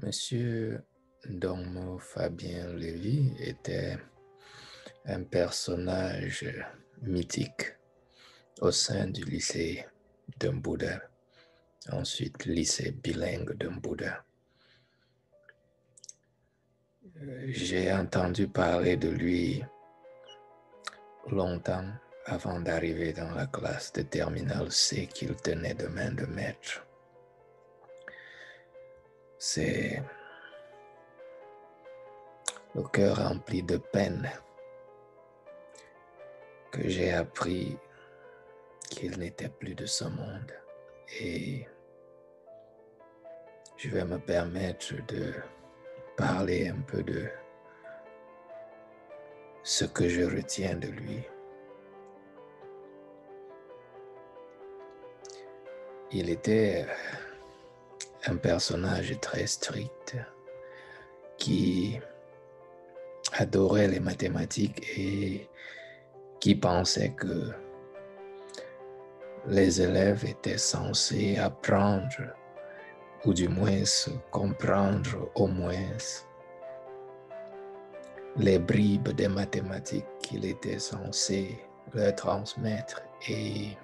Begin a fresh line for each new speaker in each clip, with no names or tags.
Monsieur Dormo Fabien Lévy était un personnage mythique au sein du lycée d'Mbouda, ensuite lycée bilingue d'Mbouda. J'ai entendu parler de lui longtemps avant d'arriver dans la classe de terminale C qu'il tenait de main de maître. C'est le cœur rempli de peine que j'ai appris qu'il n'était plus de ce monde. Et je vais me permettre de parler un peu de ce que je retiens de lui. Il était un personnage très strict qui adorait les mathématiques et qui pensait que les élèves étaient censés apprendre ou du moins comprendre au moins les bribes des mathématiques qu'il était censé leur transmettre. Et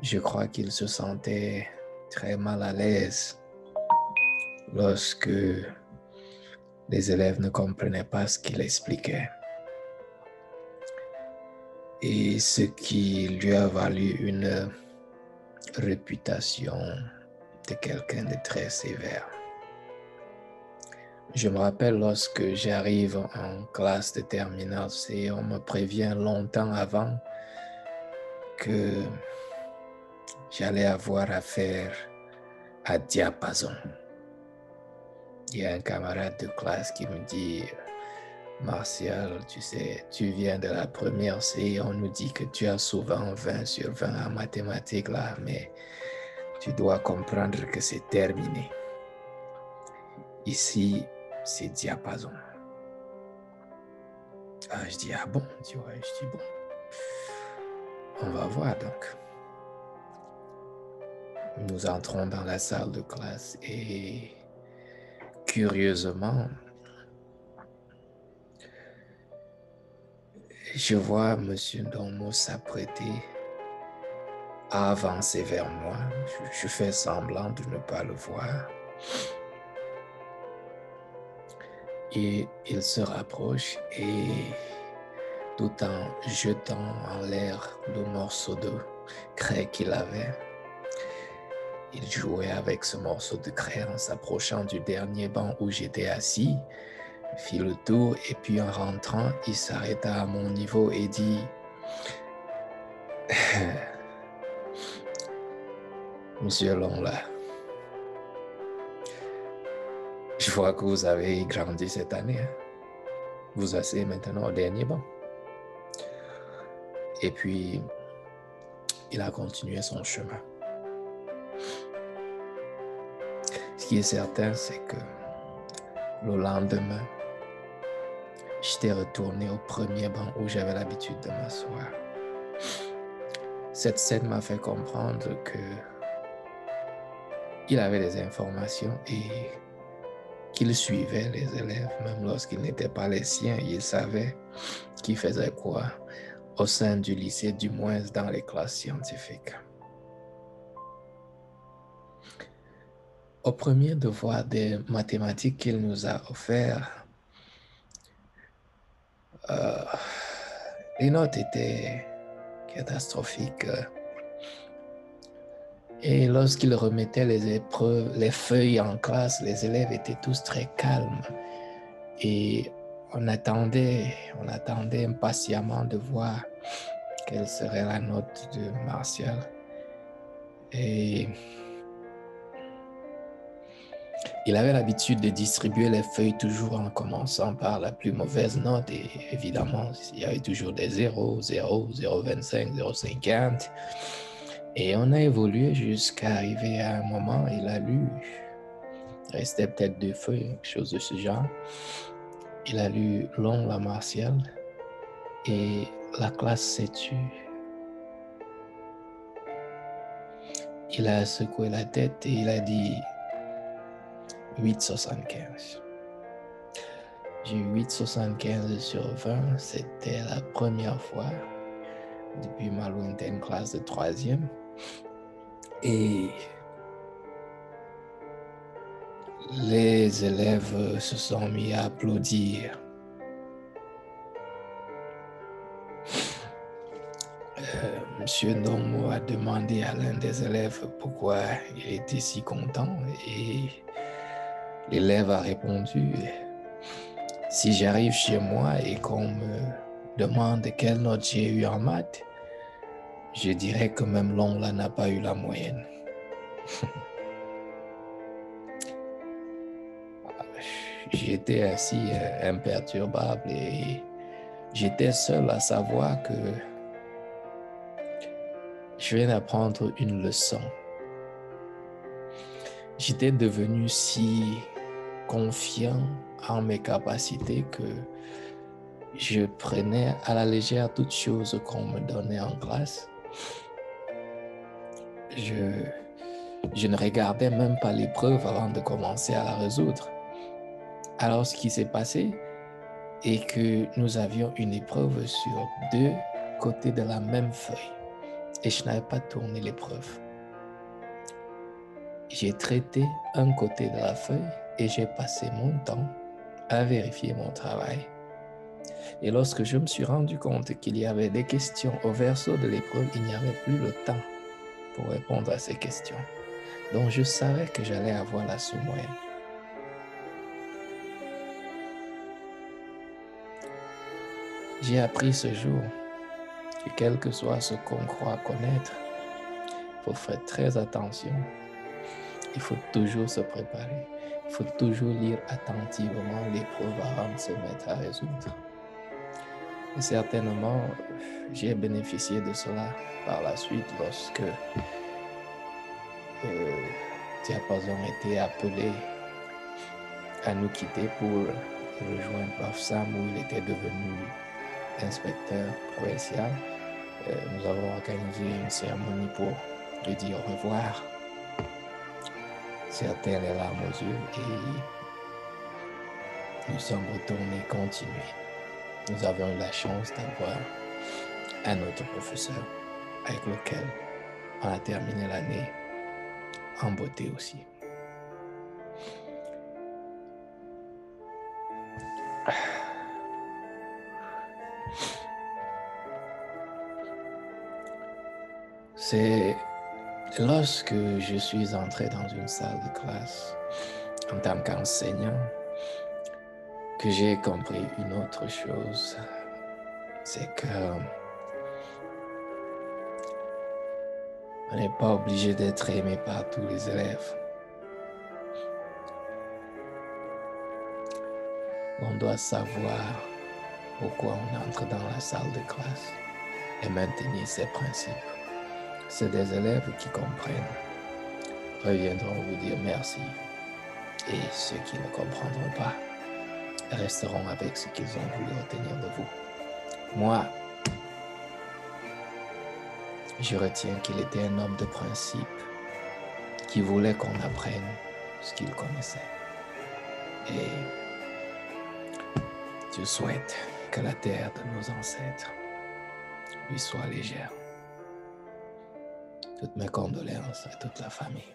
je crois qu'il se sentait très mal à l'aise lorsque les élèves ne comprenaient pas ce qu'il expliquait. Et ce qui lui a valu une réputation de quelqu'un de très sévère. Je me rappelle lorsque j'arrive en classe de terminale C, on me prévient longtemps avant que j'allais avoir affaire à diapason. Il y a un camarade de classe qui me dit « Martial, tu sais, tu viens de la première C, on nous dit que tu as souvent 20 sur 20 en mathématiques là, mais tu dois comprendre que c'est terminé. Ici, c'est diapason. » Ah, je dis « Ah bon ?» Tu vois, je dis « Bon, on va voir donc. » Nous entrons dans la salle de classe et curieusement, je vois M. Dormo s'apprêter à avancer vers moi. Je fais semblant de ne pas le voir. Et il se rapproche et tout en jetant en l'air le morceau de craie qu'il avait, il jouait avec ce morceau de craie en s'approchant du dernier banc où j'étais assis, fit le tour et puis en rentrant, il s'arrêta à mon niveau et dit « Monsieur Longla, je vois que vous avez grandi cette année. Hein? Vous asseyez maintenant au dernier banc. » Et puis, il a continué son chemin. Ce qui est certain, c'est que le lendemain, j'étais retourné au premier banc où j'avais l'habitude de m'asseoir. Cette scène m'a fait comprendre qu'il avait des informations et qu'il suivait les élèves, même lorsqu'ils n'étaient pas les siens. Il savait qui faisait quoi au sein du lycée, du moins dans les classes scientifiques. Au premier devoir des mathématiques qu'il nous a offert, les notes étaient catastrophiques. Et lorsqu'il remettait les épreuves, les feuilles en classe, les élèves étaient tous très calmes. Et on attendait impatiemment de voir quelle serait la note de Martial. Et il avait l'habitude de distribuer les feuilles toujours en commençant par la plus mauvaise note. Et évidemment, il y avait toujours des 0, 0, 0,25, 0,50. Et on a évolué jusqu'à arriver à un moment, il a lu, il restait peut-être 2 feuilles, quelque chose de ce genre. Il a lu Longla Martial et la classe s'est tue. Il a secoué la tête et il a dit 8,75. J'ai eu 8,75 sur 20. C'était la première fois depuis ma lointaine classe de 3e. Et les élèves se sont mis à applaudir. Monsieur Nomo a demandé à l'un des élèves pourquoi il était si content et l'élève a répondu: si j'arrive chez moi et qu'on me demande quelle note j'ai eu en maths, je dirais que même l'ongle n'a pas eu la moyenne. J'étais assis imperturbable et j'étais seul à savoir que je viens d'apprendre une leçon. J'étais devenu si confiant en mes capacités que je prenais à la légère toutes choses qu'on me donnait en classe. Je ne regardais même pas l'épreuve avant de commencer à la résoudre. Alors, ce qui s'est passé est que nous avions une épreuve sur 2 côtés de la même feuille et je n'avais pas tourné l'épreuve. J'ai traité un côté de la feuille et j'ai passé mon temps à vérifier mon travail. Et lorsque je me suis rendu compte qu'il y avait des questions au verso de l'épreuve, il n'y avait plus le temps pour répondre à ces questions. Donc, je savais que j'allais avoir la sous-moyenne. J'ai appris ce jour que quel que soit ce qu'on croit connaître, il faut faire très attention. Il faut toujours se préparer. Il faut toujours lire attentivement l'épreuve avant de se mettre à résoudre. Et certainement, j'ai bénéficié de cela par la suite lorsque Diapason était appelé à nous quitter pour rejoindre Prof Sam où il était devenu inspecteur provincial. Nous avons organisé une cérémonie pour lui dire au revoir. Certains les larmes aux yeux et nous sommes retournés continuer. Nous avions eu la chance d'avoir un autre professeur avec lequel on a terminé l'année en beauté aussi. C'est lorsque je suis entré dans une salle de classe en tant qu'enseignant que j'ai compris une autre chose. C'est que on n'est pas obligé d'être aimé par tous les élèves. On doit savoir pourquoi on entre dans la salle de classe et maintenir ses principes. C'est des élèves qui comprennent, reviendront vous dire merci. Et ceux qui ne comprendront pas resteront avec ce qu'ils ont voulu retenir de vous. Moi, je retiens qu'il était un homme de principe qui voulait qu'on apprenne ce qu'il connaissait. Et je souhaite que la terre de nos ancêtres lui soit légère. Toutes mes condoléances à toute la famille.